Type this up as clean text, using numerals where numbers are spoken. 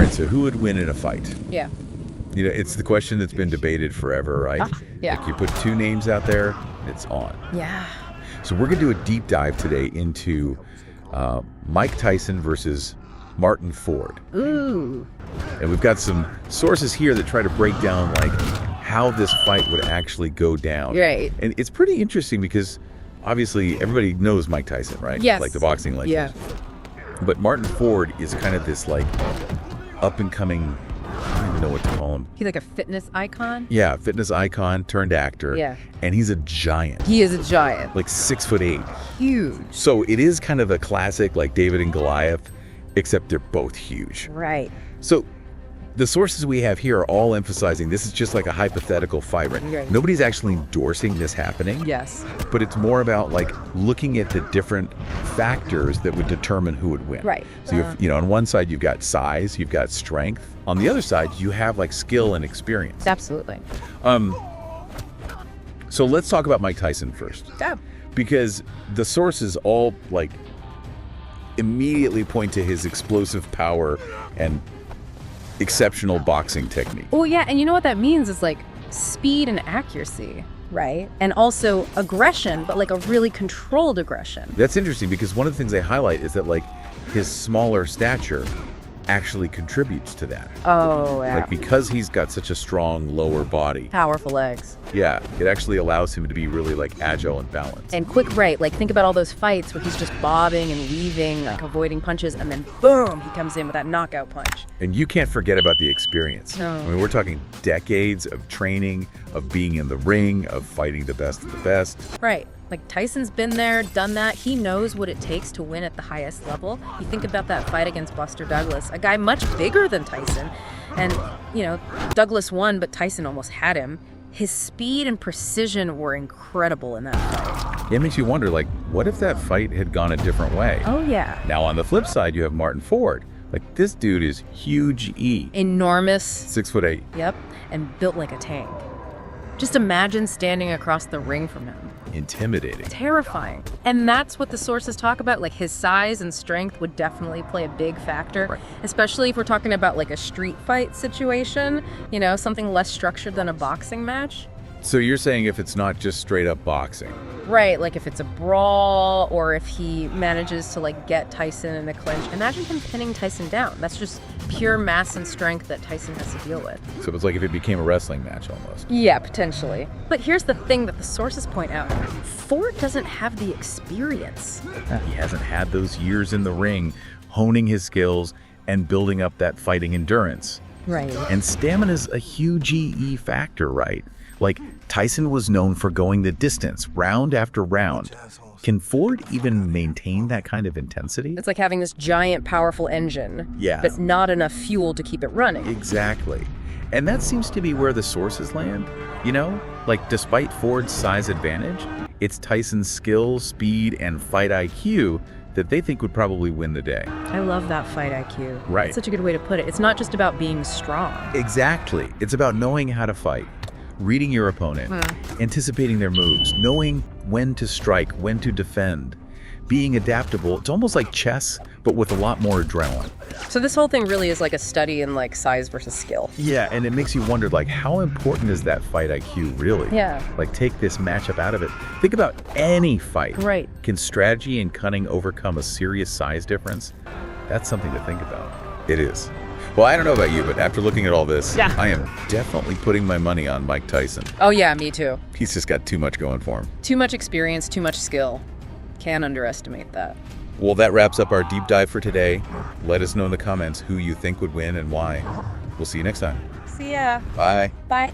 right, so who would win in a fight? Yeah. You know, it's the question that's been debated forever, right? Yeah. Like you put two names out there, it's on. Yeah. So we're going to do a deep dive today into Mike Tyson versus Martyn Ford. Ooh. And we've got some sources here that try to break down like how this fight would actually go down. Right. And it's pretty interesting because obviously everybody knows Mike Tyson, right? Yes. Like the boxing legend. Yeah. But Martyn Ford is kind of this like up and coming, I don't even know what to call him. He's like a fitness icon. Yeah, fitness icon turned actor. Yeah. And he's a giant. He is a giant. Like 6'8". Huge. So it is kind of a classic like David and Goliath, except they're both huge. Right. So the sources we have here are all emphasizing this is just like a hypothetical fight, right? Right. Nobody's actually endorsing this happening. Yes. But it's more about like looking at the different factors that would determine who would win. Right. So you know, on one side you've got size, you've got strength. On the other side, you have like skill and experience. Absolutely. So let's talk about Mike Tyson first. Yeah. Because the sources all like immediately point to his explosive power and exceptional boxing technique. Well, yeah, and you know what that means is like speed and accuracy, right? And also aggression, but like a really controlled aggression. That's interesting because one of the things they highlight is that like his smaller stature actually contributes to that. Oh, yeah. Like because he's got such a strong lower body. Powerful legs. Yeah, it actually allows him to be really like agile and balanced. And quick, right? Like think about all those fights where he's just bobbing and weaving, like avoiding punches, and then boom, he comes in with that knockout punch. And you can't forget about the experience. No. I mean, we're talking decades of training, of being in the ring, of fighting the best of the best. Right. Like Tyson's been there, done that. He knows what it takes to win at the highest level. You think about that fight against Buster Douglas, a guy much bigger than Tyson. And, you know, Douglas won, but Tyson almost had him. His speed and precision were incredible in that fight. It makes you wonder, like, what if that fight had gone a different way? Oh, yeah. Now, on the flip side, you have Martyn Ford. Like, this dude is huge E. Enormous. 6'8". Yep. And built like a tank. Just imagine standing across the ring from him. Intimidating. Terrifying. And that's what the sources talk about. Like his size and strength would definitely play a big factor, Right. Especially if we're talking about like a street fight situation, you know, something less structured than a boxing match. So you're saying if it's not just straight up boxing? Right, like if it's a brawl or if he manages to like get Tyson in a clinch. Imagine him pinning Tyson down. That's just pure mass and strength that Tyson has to deal with. So it's like if it became a wrestling match almost. Yeah, potentially. But here's the thing that the sources point out. Ford doesn't have the experience. He hasn't had those years in the ring, honing his skills and building up that fighting endurance. Right. And stamina's a huge EE factor, right? Like, Tyson was known for going the distance, round after round. Can Ford even maintain that kind of intensity? It's like having this giant, powerful engine, Yeah. but not enough fuel to keep it running. Exactly. And that seems to be where the sources land, you know? Like, despite Ford's size advantage, it's Tyson's skill, speed, and fight IQ that they think would probably win the day. I love that fight IQ. Right. It's such a good way to put it. It's not just about being strong. Exactly. It's about knowing how to fight, reading your opponent, anticipating their moves, knowing when to strike, when to defend, being adaptable. It's almost like chess, but with a lot more adrenaline. So this whole thing really is like a study in like size versus skill. Yeah, and it makes you wonder, like, how important is that fight IQ really? Yeah. Like, take this matchup out of it. Think about any fight. Right. Can strategy and cunning overcome a serious size difference? That's something to think about. It is. Well, I don't know about you, but after looking at all this, Yeah. I am definitely putting my money on Mike Tyson. Oh yeah, me too. He's just got too much going for him. Too much experience, too much skill. Can't underestimate that. Well, that wraps up our deep dive for today. Let us know in the comments who you think would win and why. We'll see you next time. See ya. Bye. Bye.